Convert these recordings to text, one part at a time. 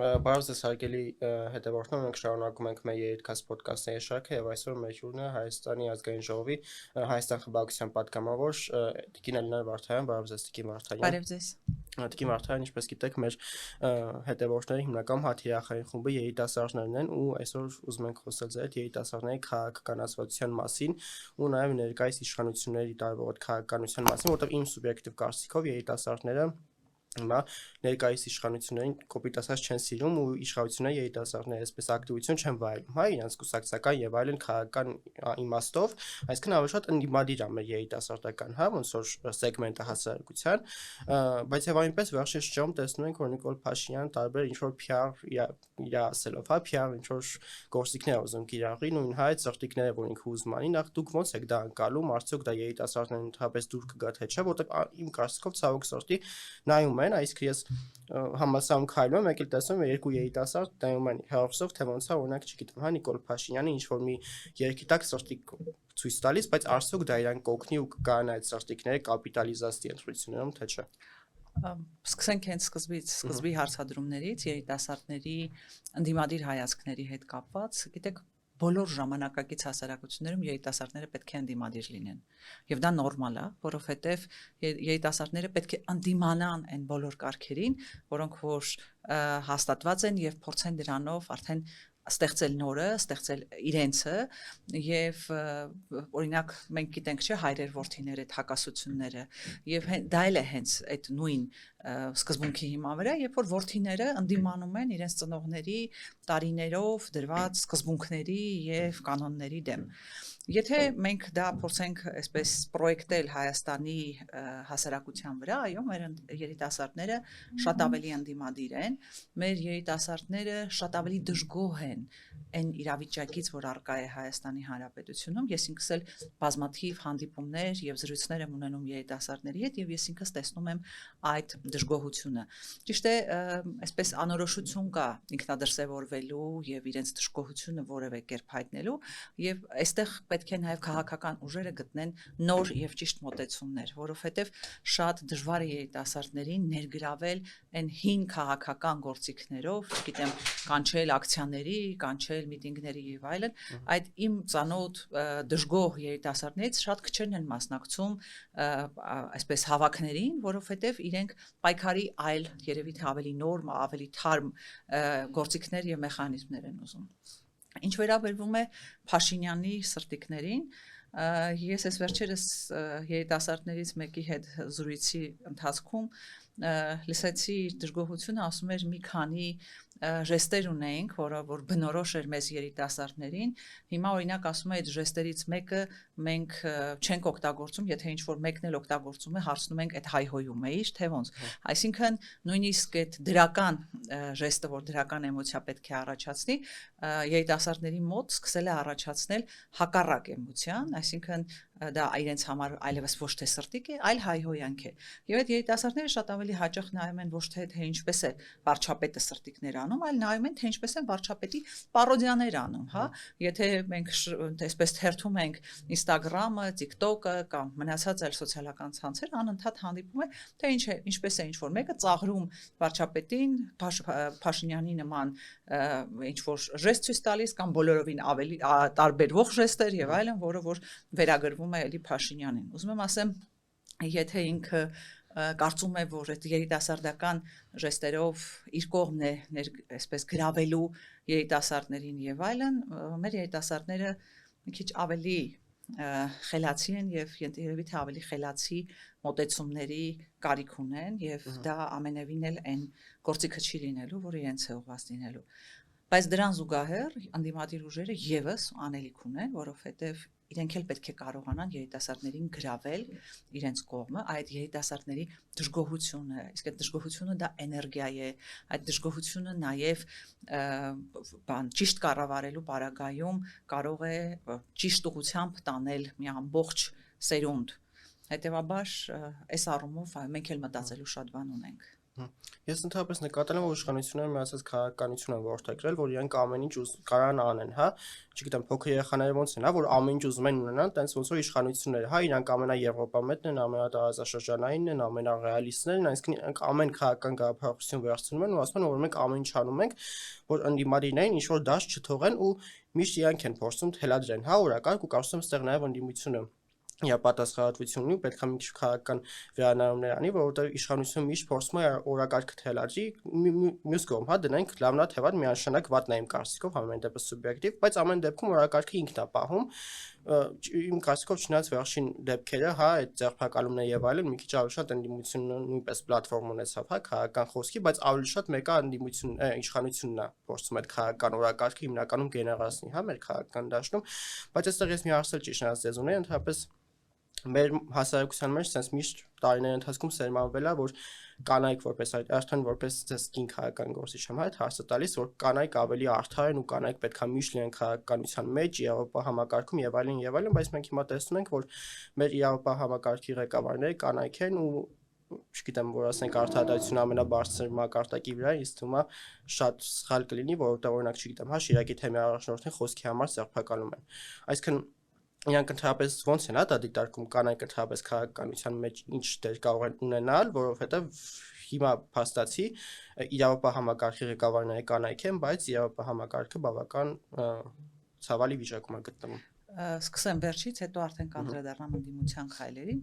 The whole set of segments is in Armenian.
Բարև ձեզ հարգելի հետևորդներ, մենք շարունակում ենք մեր երիտքաստ ոդկասթների շարքը եւ այսօր մեր հյուրն է Հայաստանի ազգային ժողովի Հայաստան խմբակցության պատգամավոր Տիկին Ալինա Վարդայան, բարև ձեզ Տիկին Վարդայան։ Բարև ձեզ։ Տիկին Վարդայան, ինչպես գիտեք, մեր հետևորդները հիմնականում հաթիռախային խումբը երիտասարդներն են ու այսօր ուզում ենք խոսել ձեր հետ երիտասարդների քաղաքականացվածության մասին ու նաեւ ներկայիս իշխանությունների տարբերակ քաղաքականության մասին, որտեղ իմ սուբյեկտիվ կարծիքով երիտասարդները հիմա ներկայիս իշխանություններին կոպիտ ասած չեն սիրում ու իշխանությունները երիտասարդները այսպես ակտիվություն չեն վայելում, հա, իրենց կուսակցական եւ այլն քաղաքական իմաստով, այսինքն ավելի շատ ընդդիմադիր է մեր երիտասարդական, հա, ոնց որ սեգմենտը հասարակության, բայց եւ այնպես վերջին շրջանում տեսնում ենք, որ Նիկոլ Փաշինյանը տարբեր ինչ որ PR իր ասելով, հա, PR ինչ որ գործիքներ ուզում կիրառի, նույն հայ ծրտիկները, որ ինքը ուզում անի, նախ դուք ոնց եք դա անցալում, արդյոք դա երիտասարդներին ընդհանրապես դուր կգա թե չէ, որտեղ իմ կարծիքով ցավոք սրտի նայում են, այսինքն ես համասարում քայլում եմ, եկել տեսնում եմ երկու երիտասարդ նայում են հերոսով, թե ոնց է օրինակ, չգիտեմ, հա, Նիկոլ Փաշինյանը ինչ որ մի երկի տակ սրտիկ ցույց տալիս, բայց արդյոք դա իրան կօգնի ու կգան այդ սրտիկները կապիտալիզացիայի ընտրություններում, թե չէ։ Սկսենք հենց սկզբի հարցադրումներից երիտասարդների ընդդիմադիր հայացքների հետ կապված, գիտեք, բոլոր ժամանակակից հասարակություններում երիտասարդները պետք է ընդդիմադիր լինեն։ Եվ դա նորմալ է, որովհետև երիտասարդները պետք է ընդդիմանան այն բոլոր կարգերին, որոնք որ հաստատված են եւ փորձեն դրանով արդեն ստեղծել նորը, ստեղծել իրենցը եւ օրինակ մենք գիտենք չէ հայրեր որդիներ այդ հակասությունները եւ դա էլ է հենց այդ նույն սկզբունքի հիման վրա, երբ որ որդիները ընդդիմանում են իրենց ծնողների տարիներով դրված սկզբունքների եւ կանոնների դեմ։ Եթե մենք դա փորձենք այսպես պրոյեկտել Հայաստանի հասարակության վրա, այո, մեր երիտասարդները շատ ավելի ընդդիմադիր են, մեր երիտասարդները շատ ավելի դժգոհ են այն իրավիճակից, որ առկա է Հայաստանի Հանրապետությունում, ես ինքս էլ բազմաթիվ հանդիպումներ եւ զրույցներ եմ ունենում երիտասարդների հետ եւ ես ինքս տեսնում եմ այդ դժգոհությունը։ Ճիշտ է, այսպես անորոշություն կա ինքնադրսևորվելու եւ իրենց դժգոհությունը որևէ կերպ հայտնելու եւ այստեղ պետք է նաեւ քաղաքական ուժերը գտնեն նոր եւ ճիշտ մոտեցումներ, որովհետեւ շատ դժվար է երիտասարդներին ներգրավել այն հին քաղաքական գործիքներով, չգիտեմ, կանչել ակցիաների, կանչել միտինգների եւ այլն, այդ իմ ծանոթ դժգոհ երիտասարդներից շատ քչերն են մասնակցում այսպես հավաքներին, որովհետեւ իրենք պայքարի այլ երևի թե ավելի նոր, ավելի թարմ գործիքներ եւ մեխանիզմներ են ուզում։ Ինչ վերաբերվում է Փաշինյանի սրտիկներին, ես այս վերջերս երիտասարդներից մեկի հետ զրույցի ընթացքում լսեցի իր դժգոհությունը, ասում էր մի քանի ժեստեր ունեինք, որ բնորոշ էր մեզ երիտասարդներին, հիմա օրինակ ասում է այդ ժեստերից մեկը մենք չենք օգտագործում, եթե ինչ որ մեկն էլ օգտագործում է, հարցնում ենք այդ հայհոյում է, թե ոնց։ Այսինքն նույնիսկ այդ դրական ժեստը, որ դրական էմոցիա պետք է առաջացնի, երիտասարդների մոտ սկսել է առաջացնել հակառակ էմոցիան, այսինքն դա իրենց համար այլևս ոչ թե սրտիկ է, այլ հայհոյանք է։ Եվ այդ երիտասարդները շատ ավելի հաճախ նայում են ոչ թե ինչպես է վարչապետը սրտիկներ անում, այլ նայում են թե ինչպես են վարչապետի պարոդիաներ անում, հա։ Եթե մենք այսպես թերթում ենք Instagram-ը, TikTok-ը կամ մնացած այլ սոցիալական ցանցեր, անընդհատ հանդիպում է, թե ինչպես է ինչ որ մեկը ծաղրում վարչապետին, Փաշինյանի նման ինչ որ ժեստ ցույց տալիս կամ բոլորովին ավելի տարբերվող ժեստեր եւ այլն, որը որ վերագրվում է էլի Փաշինյանին։ Ուզում եմ ասեմ, եթե ինքը կարծում է, որ այդ երիտասարդական ժեստերով իր կողմն է այսպես գրավելու երիտասարդներին եւ այլն, մեր երիտասարդները մի քիչ ավելի խելացի են եւ երևի թե ավելի խելացի մոտեցումների կարիք ունեն եւ դա ամենևին էլ այն գործիքը չի լինելու, որ իրենց է ուղղված լինելու։ Բայց դրան զուգահեռ ընդդիմադիր ուժերը եւս անելիք ունեն, որովհետեւ իրենք էլ պետք է կարողանան երիտասարդներին գրավել իրենց կողմը, այդ երիտասարդների դժգոհությունը, իսկ այդ դժգոհությունը դա էներգիա է, այդ դժգոհությունը նաև ճիշտ կառավարելու պարագայում կարող է ճիշտ ուղղությամբ տանել մի ամբողջ սերունդ։ Հետևաբար այս առումով մենք էլ մտածելու շատ բան ունենք։ Ես ընդհանրապես նկատել եմ, որ իշխանությունները միացած քաղաքականություն են որդեգրել, որ իրենք ամեն ինչ կարան անեն, հա, չգիտեմ, փոքր երեխաները ոնց են, հա, որ ամեն ինչ ուզում են ունենան, տենց ոնց որ իշխանությունները, հա, իրանք ամենաեվրոպամետն են, ամենատարածաշրջանային են, ամենառեալիստներն են, այսինքն իրանք ամեն քաղաքական գաղափարություն վերցնում են ու ասում են, որ մենք ամեն ինչ անում ենք, որ ընդդիմադիրներին ինչ որ դաշտ չթողեն ու միշտ իրանք են փորձում թելադրեն, հա, օրակարգ ու կարծում եմ այստեղ նաև ընդդիմությունը պատասխանատվություն ունի, պետք է մի քիչ քաղաքական վերանայումներ անի, որովհետև իշխանությունը միշտ փորձում է օրակարգ թելադրի, մյուս կողմ, հա, դնենք լավնա թե վատ միանշանակ վատն է իմ կարծիքով, համեն դեպս սուբյեկտիվ, բայց ամեն դեպքում օրակարգը ինքն է պահում, իմ կարծիքով չնայած վերջին դեպքերը, հա, այդ ձերբակալումները եւ այլն, մի քիչ ավելի շատ ընդդիմությունը նույնպես պլատֆորմ ունեցավ, հա, քաղաքական խոսքի, բայց ավելի շատ մեկը ընդդիմություն, իշխանությունն է փորձում այդ քաղաքական օրակարգը հիմնականում գեներացնի, հա, մեր քաղաքական դաշտում, բայց այստեղ ես մի հարցել ճիշտ նայած ձեզ ունեի, ընդհանրապես մեր հասարակության մեջ sense միշտ տարիների ընթացքում սերմանվել է, որ կանայք որպես արդեն որպես ձեզ կին քաղաքական գործիչ եմ, հա, այդ հարցը տալիս, որ կանայք ավելի արդար են ու կանայք պետքա միշտ լինեն քաղաքականության մեջ, Եվրոպա համակարգում եւ այլն, բայց մենք հիմա տեսնում ենք, որ մեր Եվրոպա համակարգի ղեկավարները կանայք են ու չգիտեմ, որ ասենք արդարադատությունը ամենաբարձր մակարդակի վրա ինձ թվում է շատ սխալ կլինի, որովհետեւ օրինակ չգիտեմ, հա, Շիրակի թեմի առաջնորդին խոսքի համար ձերբակալում են։ Այսինքն իրանք ընդհանրապես ոնց են, հա, դա դիտարկում կանայք ընդհանրապես քաղաքականության մեջ ինչ դեր կարող են ունենալ, որովհետև հիմա փաստացի Եվրոպա համակարգի ղեկավարները կանայք են, բայց Եվրոպա համակարգը բավական ցավալի վիճակում է գտնվում։ Սկսեմ վերջից, հետո արդեն կանդրադառնամ ընդդիմության քայլերին։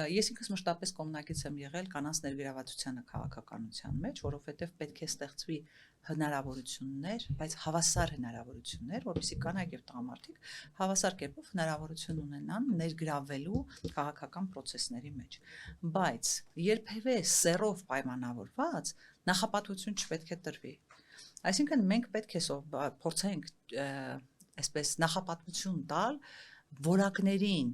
Ես ինքս մշտապես կողմնակից եմ եղել կանանց ներգրավվածությանը քաղաքականության մեջ, որովհետև պետք է ստեղծվի հնարավորություններ, բայց հավասար հնարավորություններ, որովհետեւ կանայք եւ տղամարդիկ հավասար կերպով հնարավորություն ունենան ներգրավվելու քաղաքական process-ների մեջ։ Բայց երբևէ սերով պայմանավորված նախապատվություն չպետք է տրվի։ Այսինքն մենք պետք է փորձենք այսպես նախապատվություն տալ որակներին,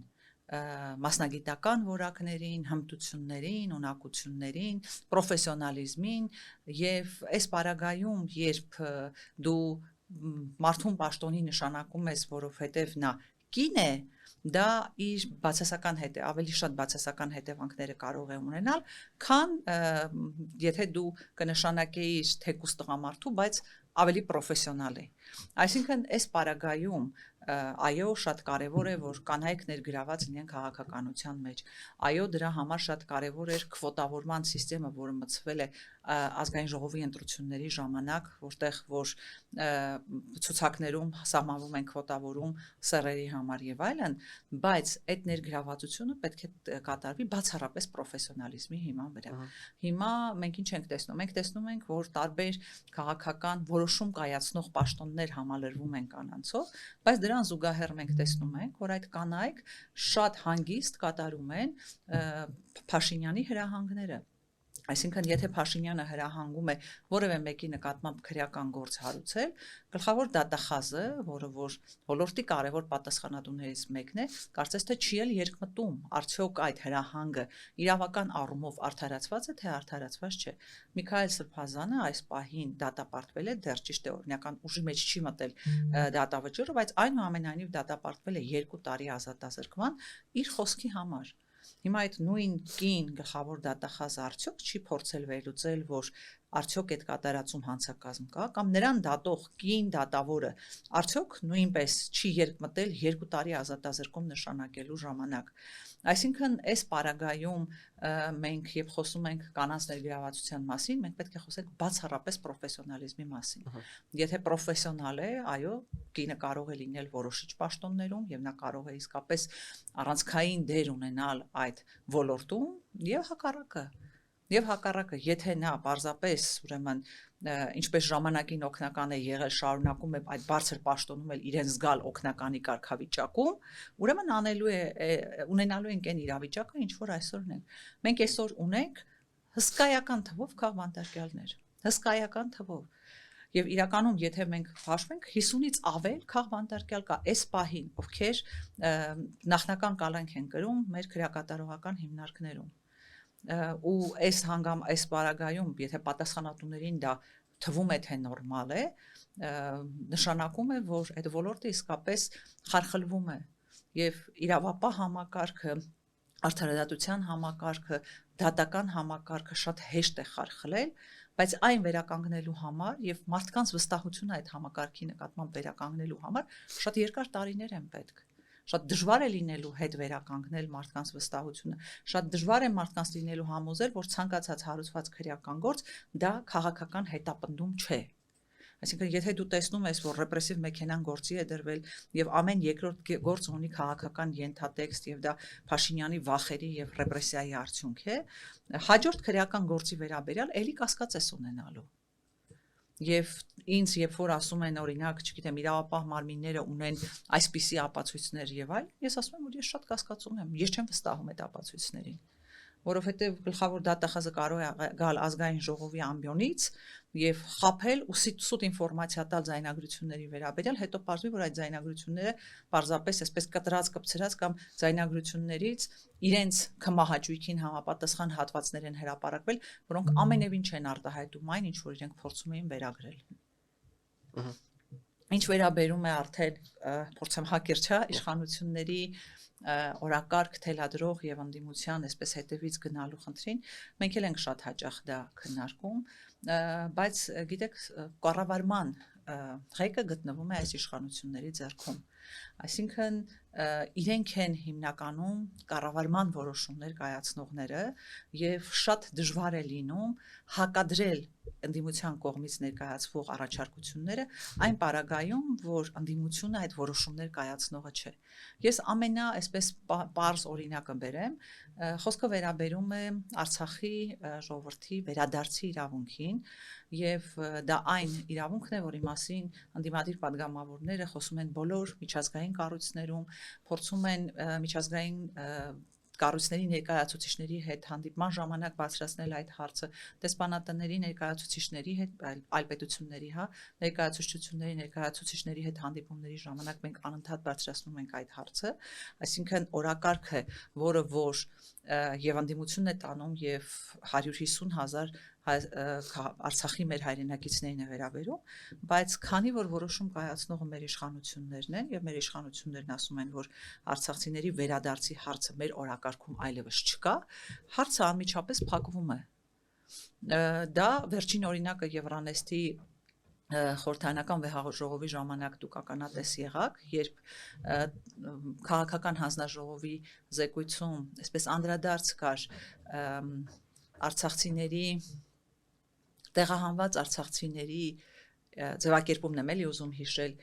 մասնագիտական որակներին, հմտություններին, ունակություններին, պրոֆեսիոնալիզմին եւ այս պարագայում, երբ դու մարդուն պաշտոնի նշանակում ես, որովհետեւ նա կին է, դա իր բացասական ավելի շատ բացասական հետևանքները կարող է ունենալ, քան եթե դու կնշանակեիր թեկուզ տղամարդու, բայց ավելի պրոֆեսիոնալ է։ Այսինքն այս պարագայում այո, շատ կարևոր է, որ կանայք ներգրաված լինեն քաղաքականության մեջ։ Այո, դրա համար շատ կարևոր էր քվոտավորման համակարգը, որը մտցվել է ազգային ժողովի ընտրությունների ժամանակ, որտեղ որ ցուցակներում սահմանվում են քվոտավորում սեռերի համար եւ այլն, բայց այդ ներգրավվածությունը պետք է կատարվի բացառապես պրոֆեսիոնալիզմի հիման վրա։ Հիմա մենք ինչ ենք տեսնում։ Մենք տեսնում ենք, որ տարբեր քաղաքական որոշում կայացնող պաշտոններ համալրվում են կանանցով, բայց դրան զուգահեռ մենք տեսնում ենք, որ այդ կանայք շատ հանգիստ կատարում են Փաշինյանի հրահանգները։ Այսինքն, եթե Փաշինյանը հրահանգում է որևէ մեկի նկատմամբ քրեական գործ հարուցել, գլխավոր դատախազը, որը որ ոլորտի կարևոր պատասխանատուներից մեկն է, կարծես թե չի էլ երկմտում, արդյոք այդ հրահանգը իրավական առումով արդարացված է, թե արդարացված չէ։ Միքայել Սրբազանը այս պահին դատապարտվել է, դեռ ճիշտ է, օրինական ուժի մեջ չի մտել դատավճիռը, բայց այնուամենայնիվ դատապարտվել է 2 տարի ազատազրկման իր խոսքի համար։ Հիմա այդ նույն կին գլխավոր դատախազը արդյոք չի փորձել վերլուծել, որ արդյոք այդ կատարածում հանցակազմ կա, կամ նրան դատող կին դատավորը արդյոք նույնպես չի երկմտել 2 տարի ազատազրկում նշանակելու ժամանակ։ Այսինքն այս պարագայում մենք երբ խոսում ենք կանանց ներգրավվածության մասին, մենք պետք է խոսենք բացառապես պրոֆեսիոնալիզմի մասին։ Եթե պրոֆեսիոնալ է, այո, կինը կարող է լինել որոշիչ պաշտոններում եւ նա կարող է իսկապես առանցքային դեր ունենալ այդ ոլորտում եւ հակառակը, եթե նա պարզապես ուրեմն ինչպես ժամանակին օգնական է եղել, շարունակում է այդ բարձր պաշտոնում էլ իրեն զգալ օգնականի կարգավիճակում, ուրեմն ունենալու ենք այն իրավիճակը, ինչ որ այսօր ունենք։ Մենք այսօր ունենք հսկայական թվով քաղբանտարկյալներ, հսկայական թվով։ Եվ իրականում, եթե մենք հաշվենք, 50-ից ավել քաղբանտարկյալ կա այս պահին, ովքեր նախնական կալանք են կրում մեր քրեակատարողական հիմնարկներում։ Ու այս պարագայում, եթե պատասխանատուներին դա թվում է թե նորմալ է, նշանակում է, որ այդ ոլորտը իսկապես խարխլվում է եւ իրավապահ համակարգը, արդարադատության համակարգը դատական համակարգը շատ հեշտ է խարխլել, բայց այն վերականգնելու համար եւ մարդկանց վստահությունը այդ համակարգի նկատմամբ վերականգնելու համար շատ երկար տարիներ են պետք։ Շատ դժվար է լինելու հետ վերականգնել մարդկանց վստահությունը, շատ դժվար է մարդկանց լինելու համոզել, որ ցանկացած հարուցված քրեական գործ դա քաղաքական հետապնդում չէ։ Այսինքն, եթե դու տեսնում ես, որ ռեպրեսիվ մեքենան գործի է դրվել եւ ամեն երկրորդ գործ ունի քաղաքական ենթատեքստ եւ դա Փաշինյանի վախերի եւ ռեպրեսիայի արդյունք է, հաջորդ քրեական գործի վերաբերյալ էլի կասկած ես ունենալու։ Եվ ինձ երբ որ ասում են օրինակ, չգիտեմ, իրավապահ մարմինները ունեն այսպիսի ապացույցներ եւ այլ, ես ասում եմ, որ ես շատ կասկած ունեմ, ես չեմ վստահում այդ ապացույցներին, որովհետեւ գլխավոր դատախազը կարող է գալ ազգային ժողովի ամբիոնից եւ խաբել ու սուտ ինֆորմացիա տալ ձայնագրությունների վերաբերյալ, հետո պարզվի, որ այդ ձայնագրությունները պարզապես այսպես կտրած կպցրած կամ ձայնագրություններից իրենց կմահաճույքին համապատասխան հատվածներ են հրապարակվել, որոնք ամենևին չեն արտահայտում այն, ինչ որ իրենք փորձում էին վերագրել։ Ինչ վերաբերում է արդեն փորձեմ հակիրճ իշխանությունների օրակարգ թելադրող եւ ընդդիմության այսպես հետևից գնալու խնդրին, մենք էլ ենք շատ հաճախ դա քննարկում, բայց գիտեք, կառավարման ղեկը գտնվում է այս իշխանությունների ձեռքում։ Այսինքն իրենք են հիմնականում կառավարման որոշումներ կայացնողները եւ շատ դժվար է լինում հակադրել ընդդիմության կողմից ներկայացվող առաջարկությունները այն պարագայում, որ ընդդիմությունը այդ որոշումներ կայացնողը չէ։ Ես ամենա այսպես պարզ օրինակը բերեմ, խոսքը վերաբերում է Արցախի ժողովրդի վերադարձի իրավունքին եւ դա այն իրավունքն է, որի մասին ընդդիմադիր падգամավորները խոսում են բոլոր միջազգային կառույցներում, փորձում են միջազգային կառույցների ներկայացուցիչների հետ հանդիպման ժամանակ բարձրացնել այդ հարցը, դեսպանատների ներկայացուցիչների հետ, այլ պետությունների, ներկայացուցիչների հետ հանդիպումների ժամանակ մենք անընդհատ բարձրացնում ենք այդ հարցը, այսինքն օրակարգը, որը որ եւ ընդդիմությունն է տանում եւ 150,000 Արցախի մեր հայրենակիցներին է վերաբերում, բայց քանի որ որոշում կայացնողը մեր իշխանություններն են եւ մեր իշխանություններն ասում են, որ արցախցիների վերադարձի հարցը մեր օրակարգում այլևս չկա, հարցը անմիջապես փակվում է։ Դա վերջին օրինակը Եվրանեստի խորհրդարանական վեհաժողովի ժամանակ դուք ականատես եղաք, երբ քաղաքական հանձնաժողովի զեկույցում այսպես անդրադարձ կար արցախցիների տեղահանված արցախցիների ձևակերպումն եմ էլի ուզում հիշել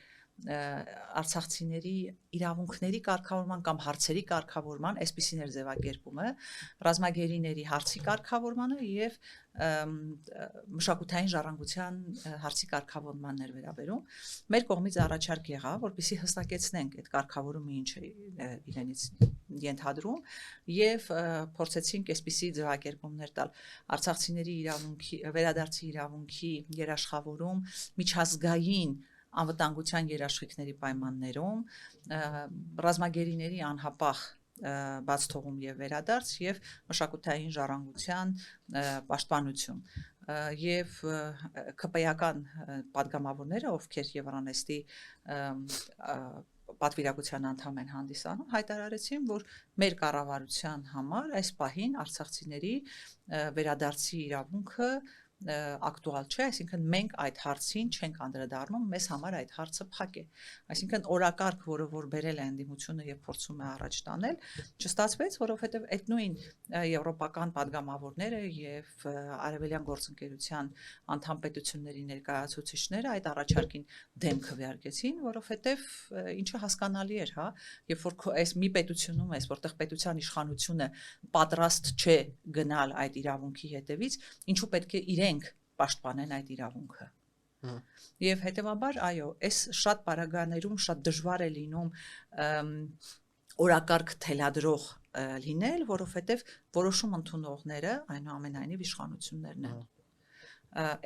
արցախցիների իրավունքների կարգավորման կամ հարցերի կարգավորման, այսպիսին էր ձևակերպումը, ռազմագերիների հարցի կարգավորմանը եւ մշակութային ժառանգության հարցի կարգավորմանն էր վերաբերում։ Մեր կողմից առաջարկ եղավ, որպեսզի հստակեցնենք այդ կարգավորումը ինչ է իրենից ենթադրում եւ փորձեցինք այսպիսի ձևակերպումներ տալ արցախցիների իրավունքի վերադարձի իրավունքի երաշխավորում միջազգային անվտանգության երաշխիքների պայմաններում ռազմագերիների անհապաղ բաց թողում եւ վերադարձ եւ մշակութային ժառանգության պաշտպանություն եւ ԿՊ-ական падգամավորները, ովքեր Եվրանեստի պատվիրակության անդամ են հանդիսանում, հայտարարեցին, որ մեր կառավարության համար այս պահին արցախցիների վերադարձի իրավունքը ակտուալ չէ, այսինքն մենք այդ հարցին չենք անդրադառնում, մեզ համար այդ հարցը փակ է։ Այսինքն օրակարգ, որը որ բերել է ընդդիմությունը եւ փորձում է առաջ տանել, չստացվեց, որովհետեւ այդ նույն եվրոպական падգամավորները եւ արևելյան գործընկերության անդամ պետությունների ներկայացուցիչները այդ առաջարկին դեմ քվեարկեցին, որովհետեւ ինչը հասկանալի էր, երբ որ այս մի պետությունում ես, որտեղ պետության իշխանությունը պատրաստ չէ գնալ այդ իրավունքի հետևից, ինչու պետք է իրենք պաշտպանեն այդ իրավունքը։ Եվ հետեւաբար, այո, այս շատ պարագաներում շատ դժվար է լինում օրակարգ թելադրող լինել, որովհետեւ որոշում ընդունողները այնուամենայնիվ իշխանություններն են։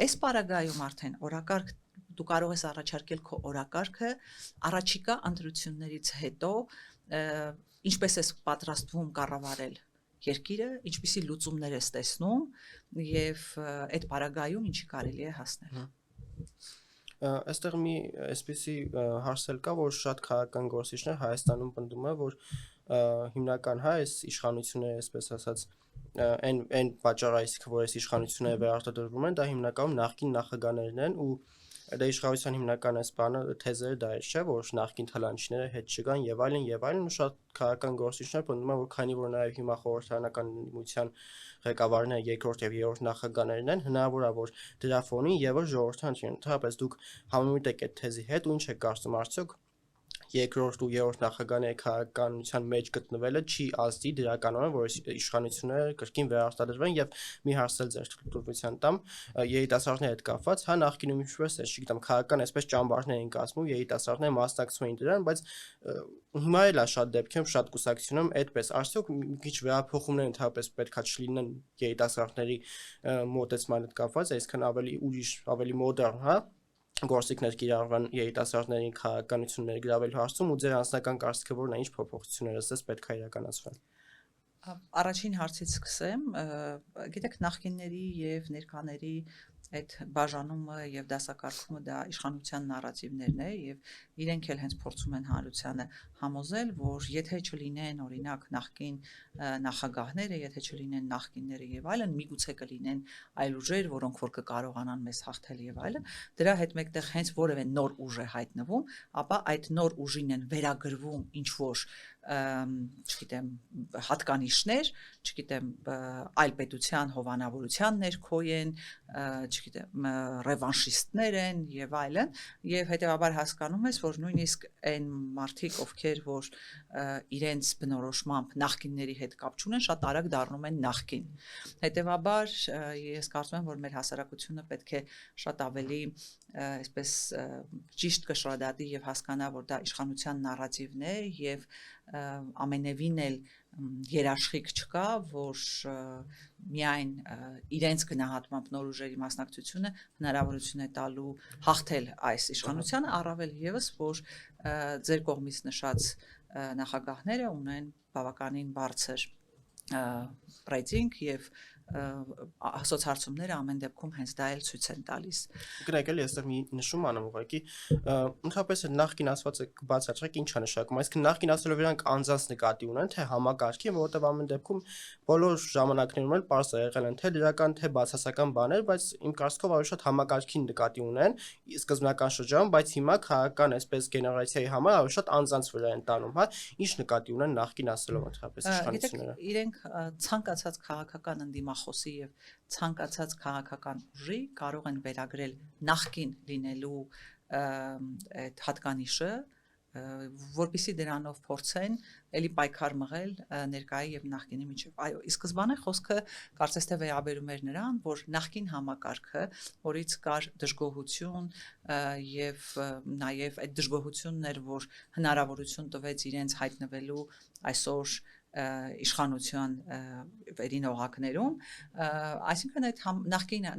Այս պարագայում արդեն օրակարգ դու կարող ես առաջարկել քո օրակարգը առաջիկա ընտրություններից հետո ինչպես ես պատրաստվում կառավարել երկիրը, ինչպիսի լուծումներ ես տեսնում եւ այդ պարագայում ինչի կարելի է հասնել։ Այստեղ մի այսպիսի հարց էլ կա, որ շատ քաղաքական գործիչներ Հայաստանում պնդում են, որ հիմնական այս իշխանությունները, այսպես ասած, այն պատճառայիսքը, որ այս իշխանությունները վերարտադրվում են, դա հիմնականում նախկին նախագաներն են ու դա իշխանության հիմնական այս բանը թեզերը դա է, չէ, որ նախկին թալանիչները հետ չգան եւ այլն ու շատ քաղաքական գործիչներ պնդում են, որ քանի որ նաեւ հիմա խորհրդարանական դիմության ղեկավարները երկրորդ եւ երրորդ նախագաներն են, հնարավոր է որ դրա ֆոնին եւս ժողովրդը չի, ընդհանրապես դուք համեմատ եք այդ թեզի հետ ու ինչ եք կարծում, արդյոք երկրորդ ու երրորդ նախագաների քաղաքականության մեջ գտնվելը չի ազդի դրականորեն, որ իշխանությունները կրկին վերարտադրվեն եւ մի հարցել ձեր թույլտվության տամ երիտասարդների հետ կապված, հա նախկինում ինչպես է, չգիտեմ, քաղաքական այսպես ճամբարներ են կազմում, երիտասարդները մասնակցում էին դրան, բայց հիմա էլ է շատ դեպքերում, շատ կուսակցությունում այդպես, արդյոք մի քիչ վերափոխումներ ընդհանրապես պետքա չլինեն երիտասարդների մոտեցման հետ կապված, այսքան ավելի ուրիշ, ավելի մոդեռն, հա գործիքներ կիրառվան երիտասարդների քաղաքականությունները գրավելու հարցում ու ձեր անձնական կարծիքը որն է, ինչ փոփոխություններ ըստ պետք է իրականացվեն։ Առաջին հարցից սկսեմ, գիտեք, նախկինների եւ ներկաների այդ բաժանումը եւ դասակարգումը դա իշխանության նարատիվներն է եւ իրենք էլ հենց փորձում են հանրությանը համոզել, որ եթե չլինեն օրինակ նախկին նախագահները, եթե չլինեն նախկինները եւ այլն, միգուցե կլինեն այլ ուժեր, որոնք որ կկարողանան մեզ հաղթել եւ այլն, դրա հետ մեկտեղ հենց որևէ նոր ուժ է հայտնվում, ապա այդ նոր ուժին են վերագրվում ինչ որ չգիտեմ հատկանիշներ, չգիտեմ այլ պետության հովանավորության ներքո են, չգիտեմ ռևանշիստներ են եւ այլն եւ հետեւաբար հասկանում ես որ նույնիսկ այն մարդիկ ովքեր որ իրենց բնորոշմամբ նախկինների հետ կապ չունեն շատ արագ դառնում են նախկին հետեւաբար ես կարծում եմ որ մեր հասարակությունը պետք է շատ ավելի այսպես ճիշտ կշռադատի եւ հասկանա որ դա իշխանության նարատիվն է եւ ամենևին էլ երաշխիք չկա, որ միայն իրենց գնահատմամբ նոր ուժերի մասնակցությունը հնարավորություն է տալու հաղթել այս իշխանությանը, առավել եւս, որ ձեր կողմից նշած նախագահները ունեն բավականին բարձր ռեյտինգ եւ սոցհարցումները ամեն դեպքում հենց դա էլ ցույց են տալիս։ Գրեք էլի այստեղ մի նշում անեմ ուղղակի ընդհանրապես նախկին ասվածը բացատրեք ինչ է նշանակում, այսինքն նախկին ասելով իրանք անձանց նկատի ունեն, թե համակարգի, որովհետև ամեն դեպքում բոլոր ժամանակներում էլ պարզ է եղել են թե դրական թե բացասական բաներ, բայց իմ կարծիքով ավելի շատ համակարգին նկատի ունեն սկզբնական շրջանում, բայց հիմա քաղաքական այսպես գեներացիայի համար ավելի շատ անձանց վրա են տանում, հա, ինչ նկատի ունեն նախկին ասելով ընդհանրապես իշխանությունները։ Իրենք ցանկացած քաղաքական ընդդիմախոսի եւ ցանկացած քաղաքական ուժի կարող են վերագրել նախկին լինելու այդ հատկանիշը, որպեսզի դրանով փորձեն էլի պայքար մղել ներկայի եւ նախկինի միջեւ։ Այո, ի սկզբանե խոսքը կարծես թե վերաբերում էր նրան, որ նախկին համակարգը, որից կար դժգոհություն եւ նաեւ այդ դժգոհությունն էր, որ հնարավորություն տվեց իրենց հայտնվելու այսօր իշխանության վերին օղակներում, այսինքն այդ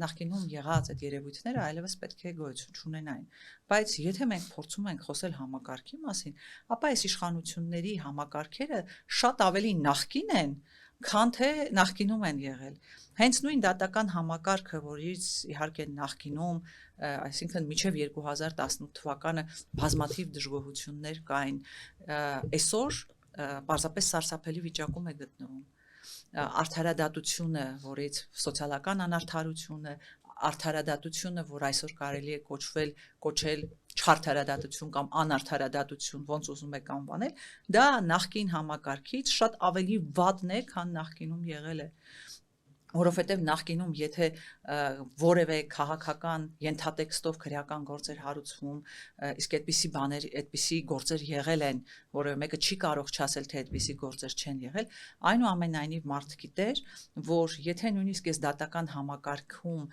նախկինում եղած այդ երևույթները այլևս պետք է գոյություն չունենային, բայց եթե մենք փորձում ենք խոսել համակարգի մասին, ապա այս իշխանությունների համակարգերը շատ ավելի նախկին են, քան թե նախկինում են եղել։ Հենց նույն դատական համակարգը, որից իհարկե նախկինում, այսինքն մինչև 2018 թվականը բազմաթիվ դժգոհություններ կային, այսօր պարզապես սարսափելի վիճակում է գտնվում։ Արդարադատությունը, որից սոցիալական անարդարությունը, արդարադատությունը, որ այսօր կարելի է կոչել չարդարադատություն կամ անարդարադատություն, ոնց ուզում եք անվանել, դա նախկին համակարգից շատ ավելի վատն է, քան նախկինում եղել է։ Որովհետև նախկինում եթե որևէ քաղաքական ենթատեքստով քրեական գործեր հարուցվում, իսկ այդպիսի բաներ, այդպիսի գործեր եղել են, որևէ մեկը չի կարող չասել, թե այդպիսի գործեր չեն եղել, այնուամենայնիվ մարդ գիտեր, որ եթե նույնիսկ այս դատական համակարգում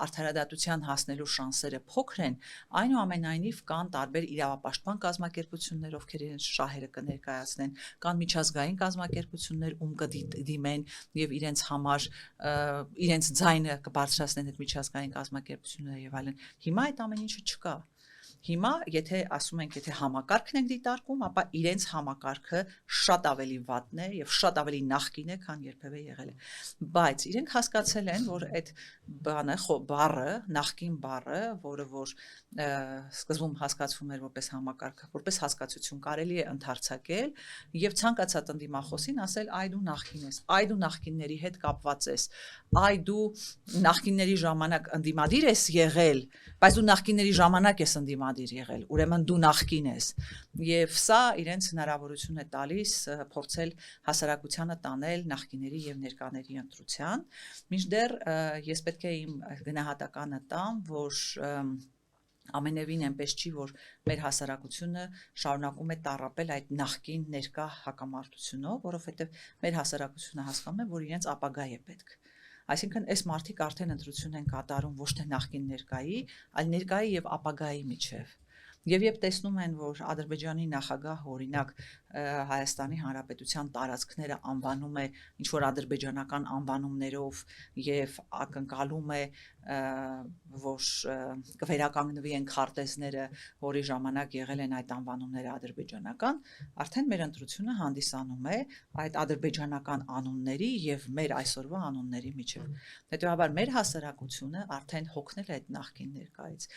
արդարադատության հասնելու շանսերը փոքր են, այնուամենայնիվ կան տարբեր իրավապաշտպան կազմակերպություններ, ովքեր իրենց շահերը կներկայացնեն, կան միջազգային կազմակերպություններ, ում կդիմեն եւ իրենց համար իրենց ձայնը կբարձրացնեն այդ միջազգային կազմակերպությունները եւ այլն։ Հիմա այդ ամեն ինչը չկա։ Հիմա եթե ասում ենք, եթե համակարգն ենք դիտարկում, ապա իրենց համակարգը շատ ավելի վատն է եւ շատ ավելի նախկին է, քան երբևէ եղել է։ Բայց իրենք հասկացել են, որ այդ բառը, նախկին բառը, որը որ սկզբում հասկացվում էր որպես համակարգ, որպես հասկացություն կարելի է ընդարձակել եւ ցանկացած ընդդիմախոսին ասել՝ այ դու նախկին ես, այ դու նախկինների հետ կապված ես, այ դու նախկինների ժամանակ ընդդիմադիր ես եղել, բայց դու նախկինների ժամանակ ես ընդդիմադիր եղել, ուրեմն դու նախկին ես։ Եվ սա իրենց հնարավորություն է տալիս փորձել հասարակությանը տանել նախկիների եւ ներկաների ընտրության։ Մինչդեռ ես պետք է իմ գնահատականը տամ, որ ամենևին այնպես չի, որ մեր հասարակությունը շարունակում է տառապել այդ նախկին ներկա հակամարտությունով, որովհետեւ մեր հասարակությունը հասկանում է, որ իրենց ապագա է պետք։ Այսինքն այս մարդիկ արդեն ընտրություն են կատարում ոչ թե նախկին ներկայի, այլ ներկայի եւ ապագայի միջև։ Եվ երբ տեսնում են, որ Ադրբեջանի նախագահ օրինակ Հայաստանի Հանրապետության տարածքները անվանում է ինչ որ ադրբեջանական անվանումներով եւ ակնկալում է, որ կվերականգնվի են քարտեզները, որի ժամանակ եղել են այդ անվանումները ադրբեջանական, արդեն մեր ընտրությունը հանդիսանում է այդ ադրբեջանական անունների եւ մեր այսօրվա անունների միջև։ Հետեւաբար մեր հասարակությունը արդեն հոգնել է այդ նախկին ներկայից։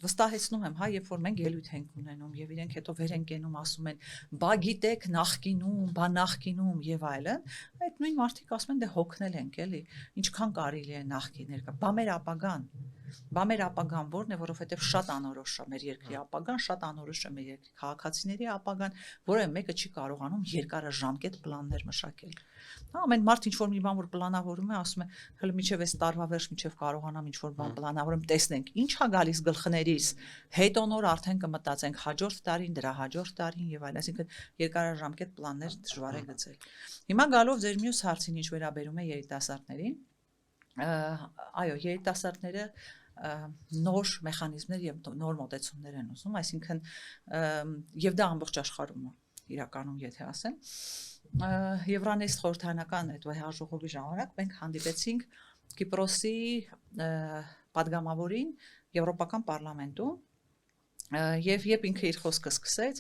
Վստահեցնում եմ, երբ որ մենք ելույթ ենք ունենում եւ իրենք հետո վեր են կենում, ասում են, բա գիտեք նախկինում եւ այլն, այդ նույն մարդիկ ասում են, դե հոգնել ենք, էլի, ինչքան կարելի է նախկին ներկա, բա մեր ապագան որն է, որովհետեւ շատ անորոշ է մեր երկրի ապագան, շատ անորոշ է մեր երկրի քաղաքացիների ապագան, որը մեկը չի կարողանում երկարաժամկետ պլաններ մշակել։ Ամեն մարդ ինչ որ մի բան որ պլանավորում է, ասում է, հələ միջև այս տարվա վերջ միջև կարողանամ ինչ որ բան պլանավորեմ, տեսնենք, ինչ է գալիս գլխներիս, հետո նոր արդեն կմտածենք հաջորդ տարին, դրա հաջորդ տարին եւ այլն, այսինքն երկարաժամկետ պլաններ դժվար է գծել։ Հիմա գալով ձեր մյուս հարցին, ինչ վերաբերում է երիտասարդներին, այո, երիտասարդները նոր մեխանիզմներ եւ նոր մոտեցումներ են ուզում, այսինքն եւ դա ամբողջ աշխարհում է իրականում, եթե ասեմ, Եվրանեստ խորհրդարանական այդ վեհաժողովի ժամանակ մենք հանդիպեցինք Կիպրոսի падգամավորին Եվրոպական պարլամենտում եւ երբ ինքը իր խոսքը սկսեց,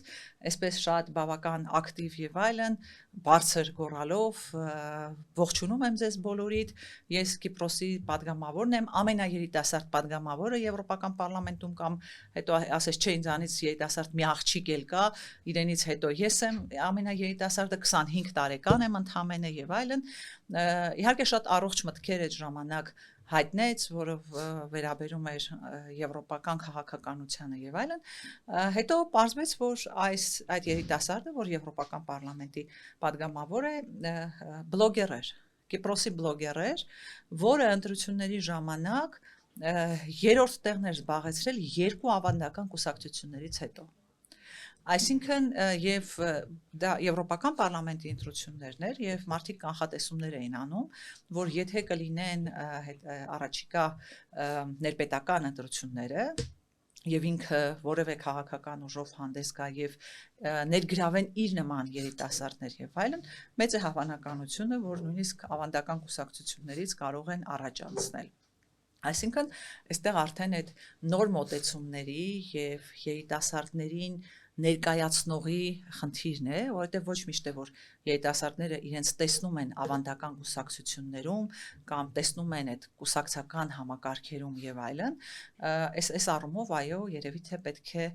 այսպես շատ բավական ակտիվ եւ այլն, բարձր գոռալով ողջունում եմ ձեզ բոլորիդ, ես Կիպրոսի падգամավորն եմ, ամենաերիտասարդ падգամավորը Եվրոպական պարլամենտում կամ հետո ասես չէ ինձանից երիտասարդ մի աղջիկ էլ կա, իրենից հետո ես եմ ամենաերիտասարդը 25 տարեկան եմ ընդամենը եւ այլն, իհարկե շատ առողջ մտքեր այդ ժամանակ հայտնեց, որը վերաբերում էր եվրոպական քաղաքականությանը եւ այլն, հետո պարզվեց, որ այդ երիտասարդը, որ Եվրոպական պարլամենտի падգամավոր է, բլոգեր էր, Կիպրոսի բլոգեր էր, որը ընտրությունների ժամանակ երրորդ տեղն էր զբաղեցրել երկու ավանդական կուսակցություններից հետո։ Այսինքն եւ դա Եվրոպական պարլամենտի ընտրություններն էր եւ մարդիկ կանխատեսումներ էին անում, որ եթե կլինեն առաջիկա ներպետական ընտրությունները եւ ինքը որևէ քաղաքական ուժով հանդես գա եւ ներգրավեն իր նման երիտասարդներ եւ այլն, մեծ է հավանականությունը, որ նույնիսկ ավանդական կուսակցություններից կարող են առաջ անցնել։ Այսինքն այստեղ արդեն այդ նոր մոտեցումների եւ երիտասարդներին ներկայացնողի խնդիրն է, որովհետև ոչ միշտ է որ երիտասարդները իրենց տեսնում են ավանդական կուսակցություններում կամ տեսնում են այդ կուսակցական համակարգերում եւ այլն, այս առումով այո, երևի թե պետք է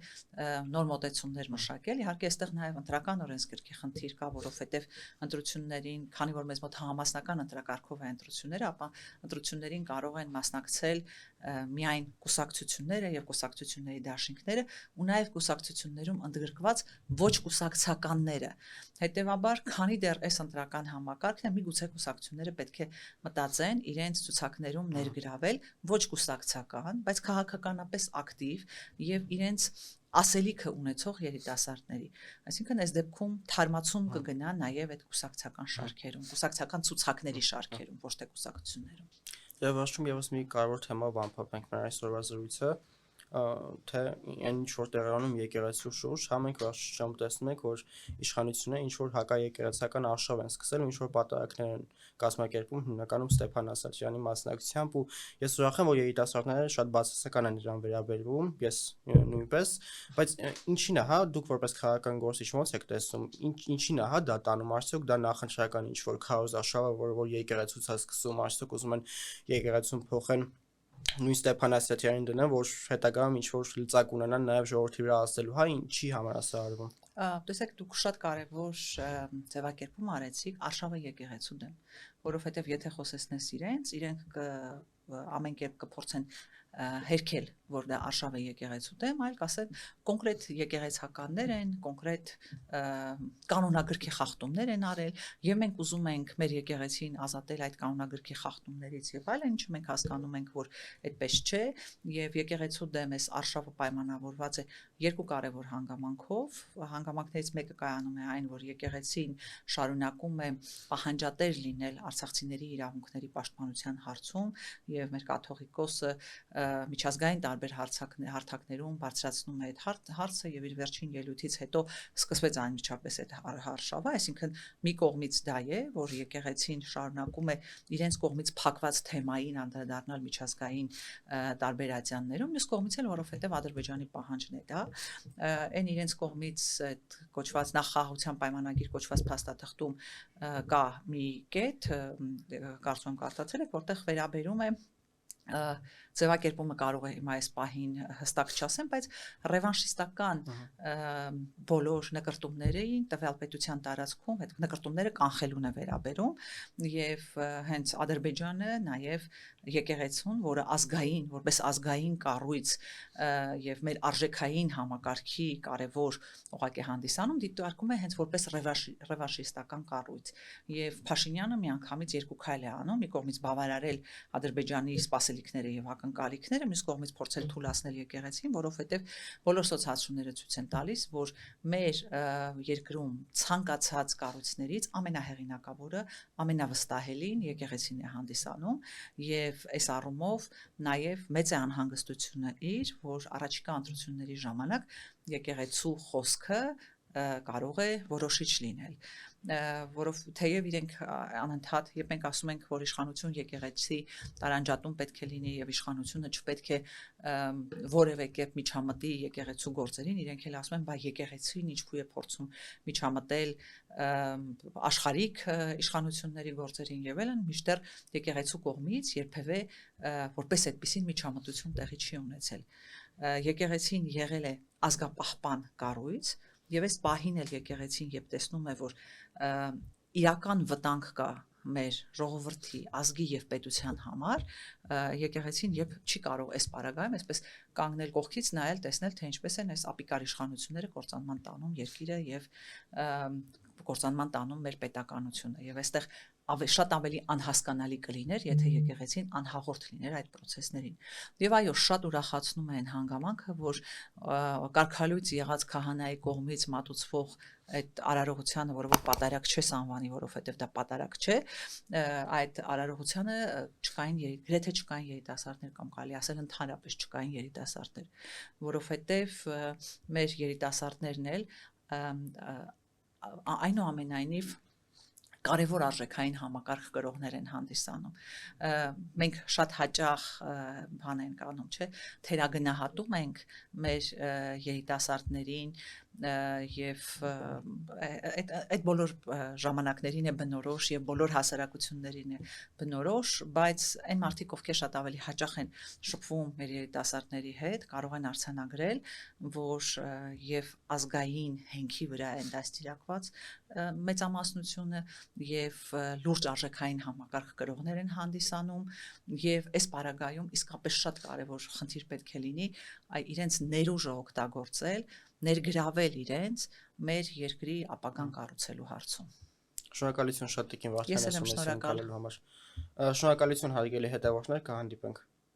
նոր մոտեցումներ մշակել, իհարկե այստեղ նաեւ ընտրական օրենսգրքի խնդիր կա, որովհետև ընտրություններին, քանի որ մեզ մոտ համամասնական ընտրակարգով է ընտրությունները, ապա ընտրություններին կարող են մասնակցել միայն կուսակցությունները եւ կուսակցությունների դաշինքները ու նաեւ կուսակցություններում ընդգրկված ոչ կուսակցականները։ Հետևաբար, քանի դեռ այս ընտրական համակարգն է, միգուցե կուսակցությունները պետք է մտածեն իրենց ցուցակներում ներգրավել ոչ կուսակցական, բայց քաղաքականապես ակտիվ եւ իրենց ասելիքը ունեցող երիտասարդների։ Այսինքն այս դեպքում թարմացում կգնա նաեւ այդ կուսակցական շարքերում, կուսակցական ցուցակների շարքերում, ոչ թե կուսակցություններում։ Եվ ասում եւս մի կարևոր թեմա բամփապենք մեր այսօրվա զրույցը, թե այն ինչ որ տեղանում եկեղեցու շուրջ, հա մենք վարչությամբ տեսնում ենք, որ իշխանությունը ինչ որ հակաեկեղեցական արշավ են սկսել, ինչ որ պատարակներ են կազմակերպում հիմնականում Ստեփան Ասատրյանի մասնակցությամբ ու ես ուրախ եմ, որ երիտասարդները շատ բացասական են դրան վերաբերվում, ես նույնպես, բայց ինչին է, հա, դուք որպես քաղաքական գործիչ ո՞նց եք տեսնում, ինչին է, հա, դա տանում, արդյոք դա նախընտրական ինչ որ քարոզ արշավ է, որ եկեղեցուց է սկսում, արդյոք ուզում են եկեղեցուն փոխեն նույն Ստեփան Ասատրյանին դնեն, որ հետագայում ինչ որ լծակ ունենան նաև ժողովրդի վրա ասելու, հա, ինչի համար է սա արվում։ Տեսեք, դուք շատ կարևոր ձևակերպում արեցիք արշավը եկեղեցու դեմ, որովհետև եթե խոսեցնես իրենք ամեն կերպ կփորձեն հերքել, որ դա արշավ է եկեղեցու դեմ, այլ կասեն կոնկրետ եկեղեցականներ են, կոնկրետ կանոնագրքի խախտումներ են արել, եւ մենք ուզում ենք մեր եկեղեցին ազատել այդ կանոնագրքի խախտումներից եւ այլն, ինչը մենք հասկանում ենք, որ այդպես չէ, եւ եկեղեցու դեմ այս արշավը պայմանավորված է երկու կարևոր հանգամանքով, հանգամանքներից մեկը կայանում է այն, որ եկեղեցին շարունակում է պահանջատեր լինել արցախցիների իրավունքների պաշտպանության հարցում եւ մեր կաթողիկոսը միջազգային տարբեր հարթակներում բարձրացնում է այդ հարցը եւ իր վերջին ելույթից հետո սկսվեց անմիջապես այդ հարշավը, այսինքն մի կողմից դա է, որ եկեղեցին շարունակում է իրենց կողմից փակված թեմային անդրադառնալ միջազգային տարբեր ատյաններում, մյուս կողմից էլ որովհետեւ Ադրբեջանի պահանջն է դա, այն իրենց կողմից այդ կոչված նախախաղության պայմանագիր կոչված փաստաթղթում կա մի կետ, կարծում եմ կարդացել եք, որտեղ վերաբերում է ձևակերպումը կարող է հիմա այս պահին հստակ չասեմ, բայց ռևանշիստական բոլոր նկրտումներին տվյալ պետության տարածքում այդ նկրտումները կանխելուն է վերաբերում եւ հենց Ադրբեջանը նաեւ եկեղեցուն, որը որպես ազգային կառույց եւ մեր արժեքային համակարգի կարևոր օղակ է հանդիսանում, դիտարկում է հենց որպես ռևանշիստական կառույց եւ Փաշինյանը միանգամից երկու քայլ է անում, մի կողմից բավարարել Ադրբեջանի սպասելիքները եւ ակնկալիքները, մյուս կողմից փորձել թույլանել եկեղեցին, որովհետեւ բոլոր սոցիալությունները ցույց են տալիս, որ մեր երկրում ցանկացած կառույցներից ամենահեղինակավորը, ամենավստահելին եկեղեցին է հանդիսանում եւ այս առումով նաեւ մեծ է անհանգստությունը իր, որ առաջիկա ընտրությունների ժամանակ եկեղեցու խոսքը կարող է որոշիչ լինել, որով թեև իրենք անընդհատ երբ մենք ասում ենք, որ իշխանություն եկեղեցի տարանջատում պետք է լինի եւ իշխանությունը չպետք է որևէ կերպ միջամտի եկեղեցու գործերին, իրենք էլ ասում են, բա եկեղեցին ինչու է փորձում միջամտել աշխարհիկ իշխանությունների գործերին եւ այլն, միշտեռ եկեղեցու կողմից երբևէ որպես այդպիսին միջամտություն տեղի չի ունեցել։ Եկեղեցին եղել է ազգապահպան կառույց եւ այս պահին էլ եկեղեցին երբ տեսնում է, որ իրական վտանգ կա մեր ժողովրդի ազգի եւ պետության համար, եկեղեցին երբ չի կարող այս պարագայում այսպես կանգնել կողքից նայել, տեսնել, թե ինչպես են այս ապիկար իշխանությունները կործանման տանում երկիրը եւ կործանման տանում մեր պետականությունը եւ այստեղ շատ ավելի անհասկանալի կլիներ, եթե եկեղեցին անհաղորդ լիներ այդ process-ներին։ Եվ այո, շատ ուրախացնում է այն հանգամանքը, որ կարգալույծ եղած քահանայի կողմից մատուցվող այդ արարողությանը, որը որ պատարակ չէ անվանի, որովհետև դա պատարակ չէ, այդ արարողությանը գրեթե չկային երիտասարդներ կամ կարելի ասել ընդհանրապես չկային երիտասարդներ, որովհետև մեր երիտասարդներն էլ այնուամենայնիվ կարևոր արժեքային համակարգ կրողներ են հանդիսանում։ Մենք շատ հաճախ բան ենք անում, չէ, թերագնահատում ենք մեր երիտասարդներին եւ այդ բոլոր ժամանակներին է բնորոշ եւ բոլոր հասարակություններին է բնորոշ, բայց այն մարդիկ, ովքեր շատ ավելի հաճախ են շփվում մեր երիտասարդների հետ, կարող են արձանագրել, որ եւ ազգային հենքի վրա են դաստիարակված մեծամասնությունը եւ լուրջ արժեքային համակարգ կրողներ են հանդիսանում եւ այս պարագայում իսկապես շատ կարեւոր խնդիր պետք է լինի իրենց ներուժը օգտագործել, ներգրավել իրենց մեր երկրի ապագան կառուցելու հարցում։ Շնորհակալություն շատ Տիկին Վարդան ասում համար։ Շնորհակալություն հարգելի հետևորդներ, կհանդիպենք։